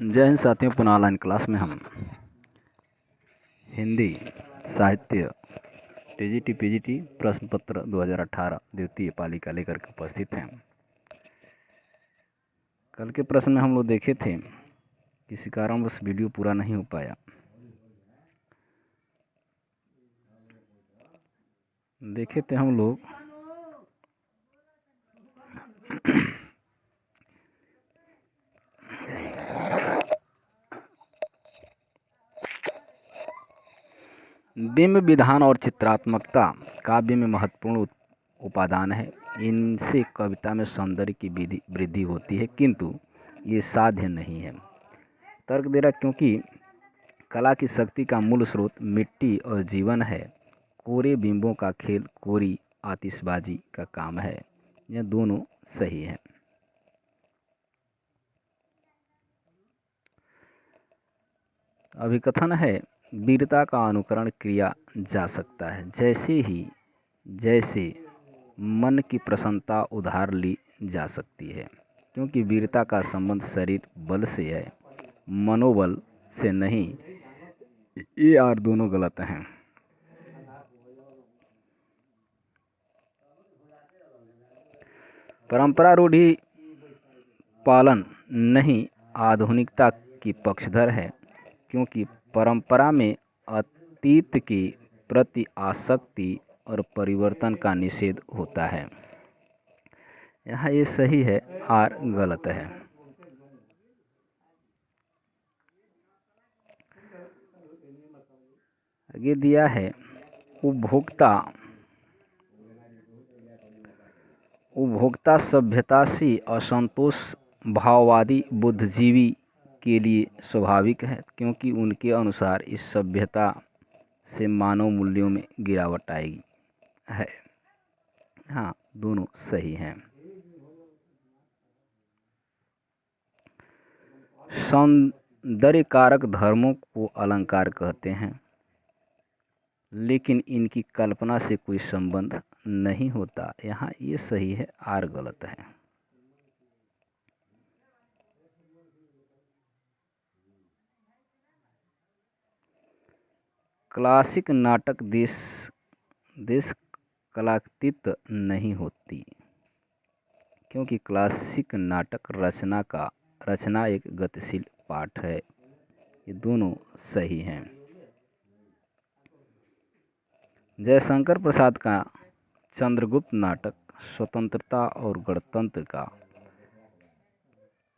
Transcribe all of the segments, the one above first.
जय हिंद साथियों। पुनः ऑनलाइन क्लास में हम हिंदी साहित्य टीजीटी पीजीटी प्रश्न पत्र 2018 द्वितीय पाली का लेकर के उपस्थित हैं। कल के प्रश्न में हम लोग देखे थे, किसी कारणवश वीडियो पूरा नहीं हो पाया। देखे थे हम लोग बिंब विधान और चित्रात्मकता काव्य में महत्वपूर्ण उपादान है। इनसे कविता में सौंदर्य की वृद्धि होती है, किंतु ये साध्य नहीं है। तर्क दे रहा, क्योंकि कला की शक्ति का मूल स्रोत मिट्टी और जीवन है। कोरे बिंबों का खेल कोरी आतिशबाजी का काम है। यह दोनों सही है। अभिकथन है, वीरता का अनुकरण किया जा सकता है जैसे मन की प्रसन्नता उधार ली जा सकती है, क्योंकि वीरता का संबंध शरीर बल से है, मनोबल से नहीं। ये और दोनों गलत हैं। परंपरा रूढ़ी पालन नहीं आधुनिकता की पक्षधर है, क्योंकि परंपरा में अतीत के प्रति आसक्ति और परिवर्तन का निषेध होता है। यहाँ ये सही है और गलत है। आगे दिया है, उपभोक्ता सभ्यता से असंतोष भाववादी बुद्धिजीवी के लिए स्वाभाविक है, क्योंकि उनके अनुसार इस सभ्यता से मानव मूल्यों में गिरावट आएगी है। हाँ, दोनों सही हैं। सौंदर्य कारक धर्मों को अलंकार कहते हैं, लेकिन इनकी कल्पना से कोई संबंध नहीं होता। यहाँ ये सही है और गलत है। क्लासिक नाटक देश कलातीत नहीं होती, क्योंकि क्लासिक नाटक रचना एक गतिशील पाठ है। ये दोनों सही हैं। जयशंकर प्रसाद का चंद्रगुप्त नाटक स्वतंत्रता और गणतंत्र का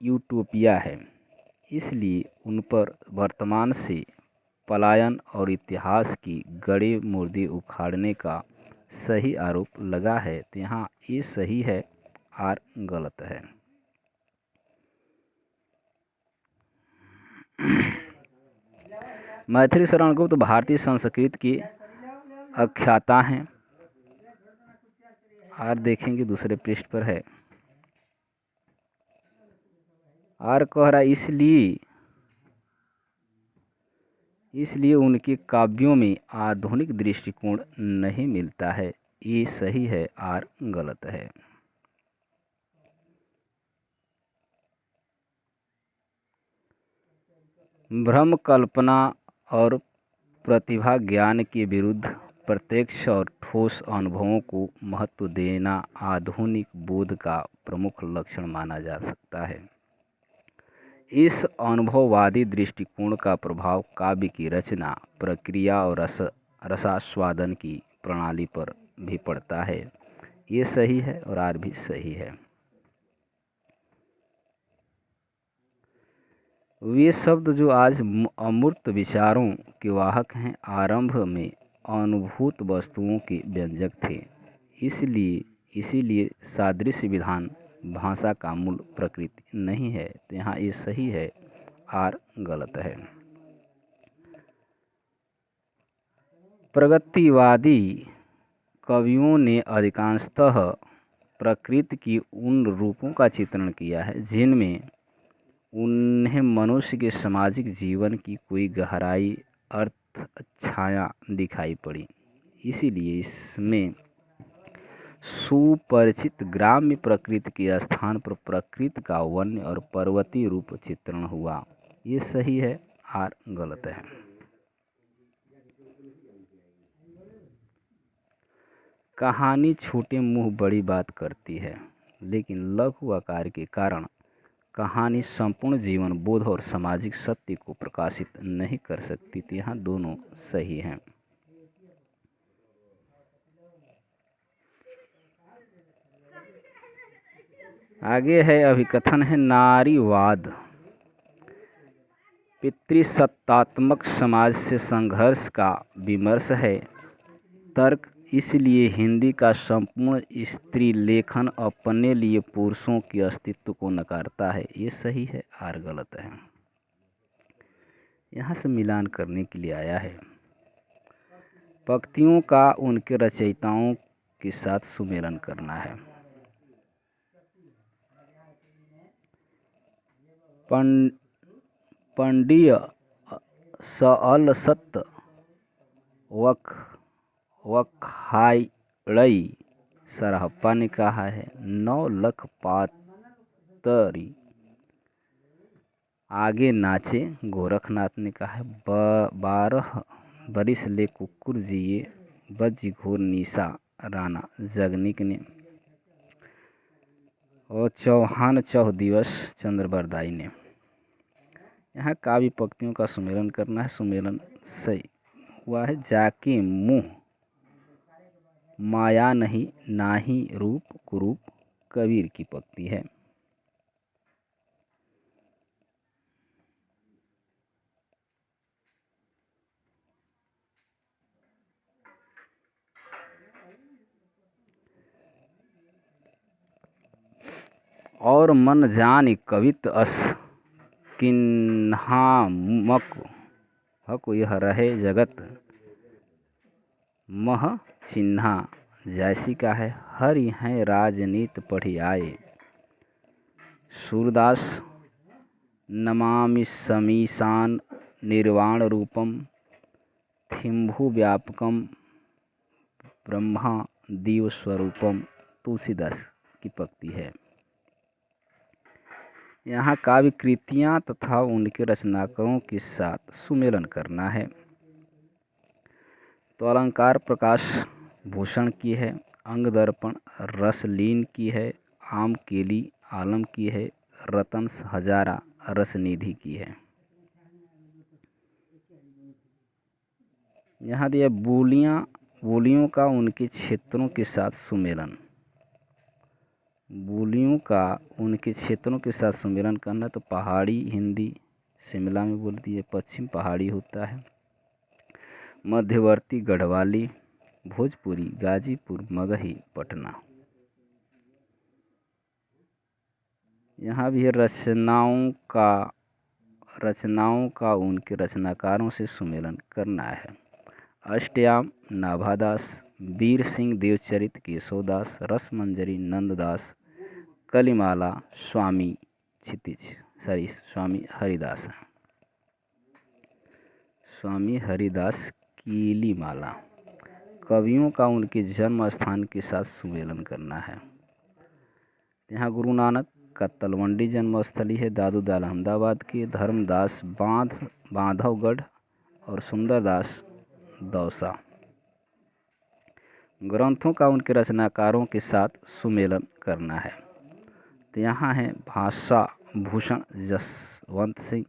यूटोपिया है, इसलिए उन पर वर्तमान से पलायन और इतिहास की गड़े मुर्दे उखाड़ने का सही आरोप लगा है। तो यहाँ ये सही है और गलत है। मैथिली शरण गुप्त भारतीय संस्कृत की अख्याता हैं। और देखेंगे दूसरे पृष्ठ पर है, और कह रहा इसलिए उनके काव्यों में आधुनिक दृष्टिकोण नहीं मिलता है। ये सही है और गलत है। भ्रम कल्पना और प्रतिभा ज्ञान के विरुद्ध प्रत्यक्ष और ठोस अनुभवों को महत्व देना आधुनिक बोध का प्रमुख लक्षण माना जा सकता है। इस अनुभववादी दृष्टिकोण का प्रभाव काव्य की रचना प्रक्रिया और रसास्वादन की प्रणाली पर भी पड़ता है। ये सही है और आर भी सही है। वे शब्द जो आज अमूर्त विचारों के वाहक हैं, आरंभ में अनुभूत वस्तुओं के व्यंजक थे। इसीलिए सादृश्य विधान भाषा का मूल प्रकृति नहीं है। तो यहाँ ये सही है और गलत है। प्रगतिवादी कवियों ने अधिकांशतः प्रकृति की उन रूपों का चित्रण किया है जिनमें उन्हें मनुष्य के सामाजिक जीवन की कोई गहराई अर्थ छाया दिखाई पड़ी। इसीलिए इसमें सुपरिचित ग्राम्य प्रकृति के स्थान पर प्रकृति का वन्य और पर्वतीय रूप चित्रण हुआ। ये सही है, आर गलत है। कहानी छोटे मुंह बड़ी बात करती है, लेकिन लघु आकार के कारण कहानी संपूर्ण जीवन बोध और सामाजिक सत्य को प्रकाशित नहीं कर सकती। तो यहाँ दोनों सही हैं। आगे है अभिकथन है नारीवाद पितृसत्तात्मक समाज से संघर्ष का विमर्श है। तर्क, इसलिए हिंदी का संपूर्ण स्त्री लेखन अपने लिए पुरुषों के अस्तित्व को नकारता है। ये सही है, आर गलत है। यहाँ से मिलान करने के लिए आया है। पंक्तियों का उनके रचयिताओं के साथ सुमेलन करना है। पंडीय सअलसत वखाइड़ई सरहप्पा ने कहा है 9 लख पातरी आगे नाचे। गोरखनाथ ने कहा है 12 बरिस ले कुकुर जिए बज्जी घोर निशा राणा जगनिक ने। और चौहान चौह दिवस चंद्रबरदाई ने। यहाँ काव्य पंक्तियों का सुमेलन करना है। सुमेलन सही हुआ है। जाके मुँह माया नहीं नाही रूप कुरूप कबीर की पंक्ति है। और मन जान कवित अस किन्हामक हक यह रहे जगत मह चिन्हा जैसी का है। हरि हैं राजनीत पढ़ी आए सूरदास नमामि समीशान निर्वाण रूपम थिम्भु व्यापकम ब्रह्मा दीव स्वरूपम तुलसीदास की पंक्ति है। यहाँ काव्य कृतियाँ तथा उनके रचनाकारों के साथ सुमेलन करना है। तो अलंकार प्रकाश भूषण की है, अंग दर्पण रसलीन की है, आम केली आलम की है, रतन हजारा रसनिधि की है। यहाँ दिया बोलियों का उनके क्षेत्रों के साथ सुमेलन। बोलियों का उनके क्षेत्रों के साथ सुमेलन करना। तो पहाड़ी हिंदी शिमला में बोलती है, पश्चिम पहाड़ी होता है, मध्यवर्ती गढ़वाली, भोजपुरी, गाजीपुर, मगही, पटना। यहाँ भी रचनाओं का उनके रचनाकारों से सुमेलन करना है। अष्टयाम नाभादास, वीर सिंह देवचरित केशवदास, रसमंजरी नंददास, कलिमाला स्वामी हरिदास हैं। स्वामी हरिदास कीलीमाला। कवियों का उनके जन्म स्थान के साथ सुमेलन करना है। यहाँ गुरु नानक का तलवंडी जन्मस्थली है, दादूदाल अहमदाबाद के, धर्मदास बांधवगढ़ और सुंदरदास दौसा। ग्रंथों का उनके रचनाकारों के साथ सुमेलन करना है। तो यहाँ है भाषा भूषण जसवंत सिंह,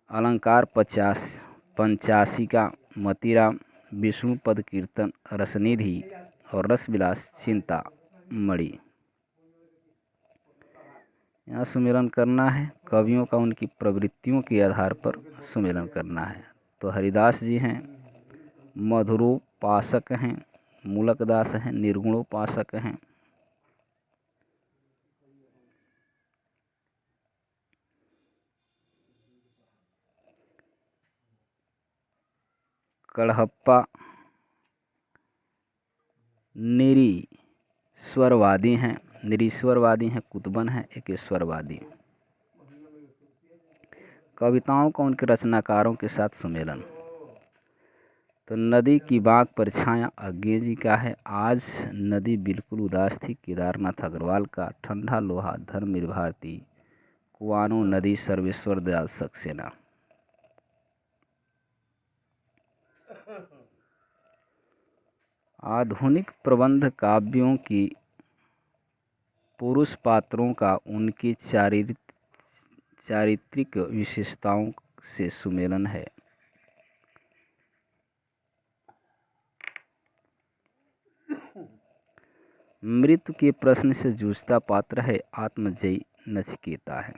अलंकार 85 का मतीराम, विष्णु पद कीर्तन रसनिधि और रसविलास चिंतामणि। यहाँ सुमेलन करना है। कवियों का उनकी प्रवृत्तियों के आधार पर सुमेलन करना है। तो हरिदास जी हैं मधुरोपासक हैं, मूलकदास हैं निर्गुणोपासक हैं। कड़हप्पा निरीश्वरवादी हैं, कुतुबन हैं एकेश्वरवादी। कविताओं का उनके रचनाकारों के साथ सुमेलन। तो नदी की बांक पर छाया अज्ञे जी का है। आज नदी बिल्कुल उदास थी, केदारनाथ अग्रवाल का। ठंडा लोहा धर्मवीर भारती कुआनो नदी सर्वेश्वर दयाल सक्सेना। आधुनिक प्रबंध काव्यों की पुरुष पात्रों का उनकी चारित्रिक विशेषताओं से सुमेलन है। मृत्यु के प्रश्न से जूझता पात्र है आत्मजयी नचिकेता है।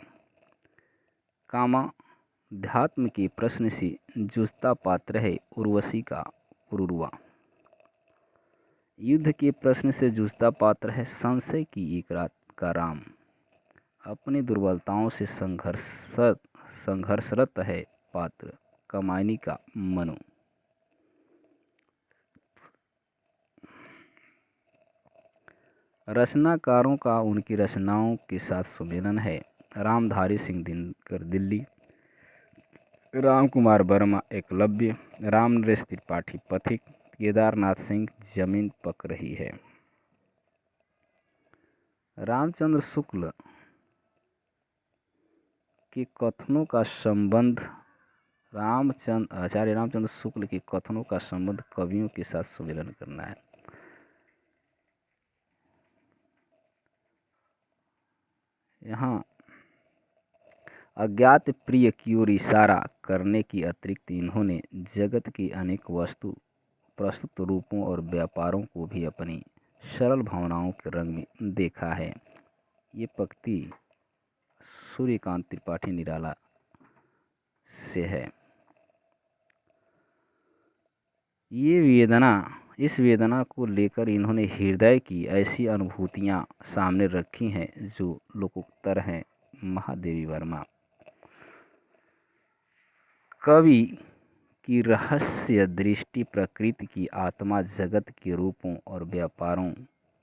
कामाध्यात्म के प्रश्न से जूझता पात्र है उर्वशी का पुरुरवा। युद्ध के प्रश्न से जूझता पात्र है संशय की एक रात का राम। अपनी दुर्बलताओं से संघर्षरत है पात्र कामायनी का मनु। रचनाकारों का उनकी रचनाओं के साथ सुमेलन है। रामधारी सिंह दिनकर दिल्ली, राम कुमार वर्मा एकलव्य, राम नरेश त्रिपाठी पथिक, केदारनाथ सिंह जमीन पक रही है। रामचंद्र शुक्ल के कथनों का संबंध आचार्य रामचंद्र शुक्ल के कथनों का संबंध कवियों के साथ सुमेलन करना है। यहाँ अज्ञात प्रिय की ओर इशारा करने की अतिरिक्त इन्होंने जगत की अनेक वस्तु प्रस्तुत रूपों और व्यापारों को भी अपनी सरल भावनाओं के रंग में देखा है। ये पंक्ति सूर्यकांत त्रिपाठी निराला से है। इस वेदना को लेकर इन्होंने हृदय की ऐसी अनुभूतियां सामने रखी हैं जो लोकोत्तर हैं। महादेवी वर्मा। कवि की रहस्य दृष्टि प्रकृति की आत्मा जगत के रूपों और व्यापारों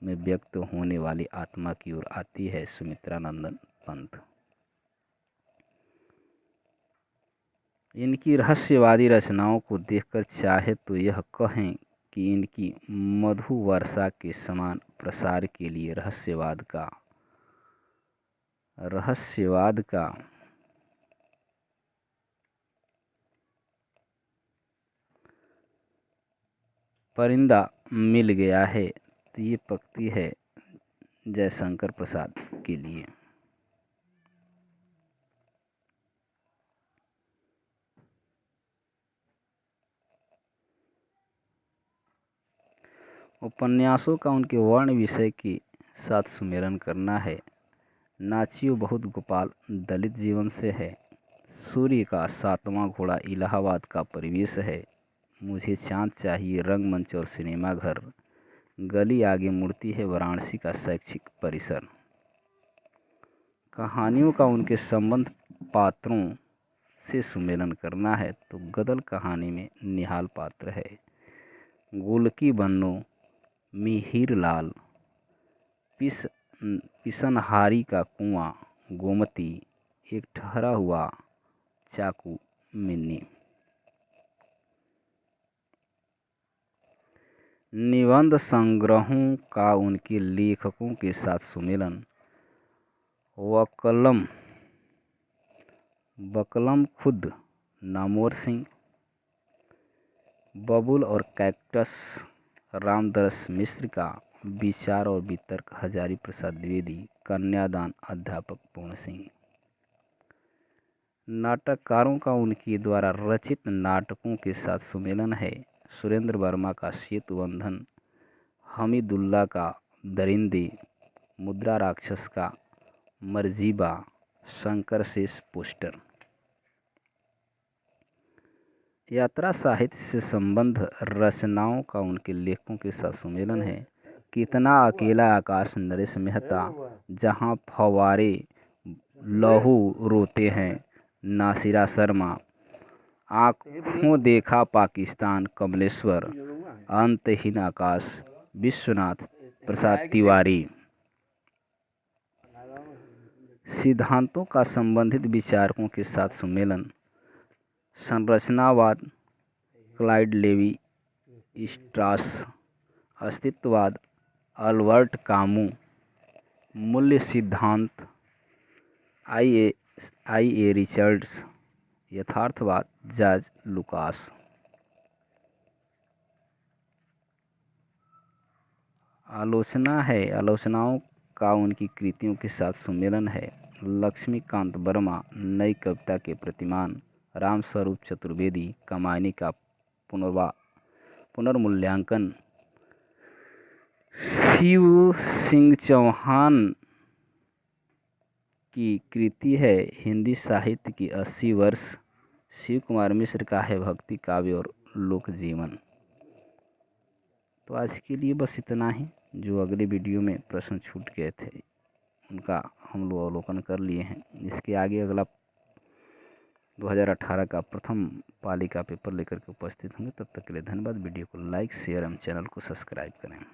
में व्यक्त होने वाली आत्मा की ओर आती है। सुमित्रा नंदन पंत। इनकी रहस्यवादी रचनाओं को देखकर चाहे तो यह कहें कि इनकी मधु वर्षा के समान प्रसार के लिए रहस्यवाद का परिंदा मिल गया है। तो ये पंक्ति है जयशंकर प्रसाद के लिए। उपन्यासों का उनके वर्ण विषय के साथ सुमेलन करना है। नाचियो बहुत गोपाल दलित जीवन से है। सूर्य का 7वां घोड़ा इलाहाबाद का परिवेश है। मुझे चांद चाहिए रंगमंच और सिनेमा घर। गली आगे मुड़ती है वाराणसी का शैक्षिक परिसर। कहानियों का उनके संबंध पात्रों से सुमेलन करना है तो गदल कहानी में निहाल पात्र है। गोलकी बन्नो मिहिरलाल, पिसनहारी का कुआं, गोमती, एक ठहरा हुआ चाकू, मिन्नी। निबंध संग्रहों का उनके लेखकों के साथ सुमेलन। बकलम खुद नामवर सिंह, बबुल और कैक्टस रामदरस मिश्र का विचार और वितर्क हजारी प्रसाद द्विवेदी, कन्यादान अध्यापक पूर्ण सिंह। नाटककारों का उनके द्वारा रचित नाटकों के साथ सुमेलन है। सुरेंद्र वर्मा का सेतु बंधन, हमीदुल्ला का दरिंदे, मुद्रा राक्षस का मरजीबा, शंकर शेष पोस्टर। यात्रा साहित्य से संबंध रचनाओं का उनके लेखकों के साथ सुमेलन है। कितना अकेला आकाश नरेश मेहता, जहाँ फव्वारे लहू रोते हैं नासिरा शर्मा, आँखों देखा पाकिस्तान कमलेश्वर, अंतहीन आकाश विश्वनाथ प्रसाद तिवारी। सिद्धांतों का संबंधित विचारकों के साथ सुमेलन। संरचनावाद क्लाइड लेवी स्ट्रास, अस्तित्ववाद अल्बर्ट कामू, मूल्य सिद्धांत IA IA रिचर्ड्स, यथार्थवाद जॉर्ज लुकास। आलोचना है, आलोचनाओं का उनकी कृतियों के साथ सुमेलन है। लक्ष्मीकांत वर्मा, नई कविता के प्रतिमान। रामस्वरूप चतुर्वेदी, कमायनी का पुनर्मूल्यांकन। शिव सिंह चौहान की कृति है हिंदी साहित्य की 80 वर्ष। शिव कुमार मिश्र का है भक्ति काव्य और लोक जीवन। तो आज के लिए बस इतना ही। जो अगले वीडियो में प्रश्न छूट गए थे उनका हम लोग अवलोकन कर लिए हैं। इसके आगे अगला 2018 का प्रथम पाली का पेपर लेकर के उपस्थित होंगे। तब तक के लिए धन्यवाद। वीडियो को लाइक, शेयर एवं चैनल को सब्सक्राइब करें।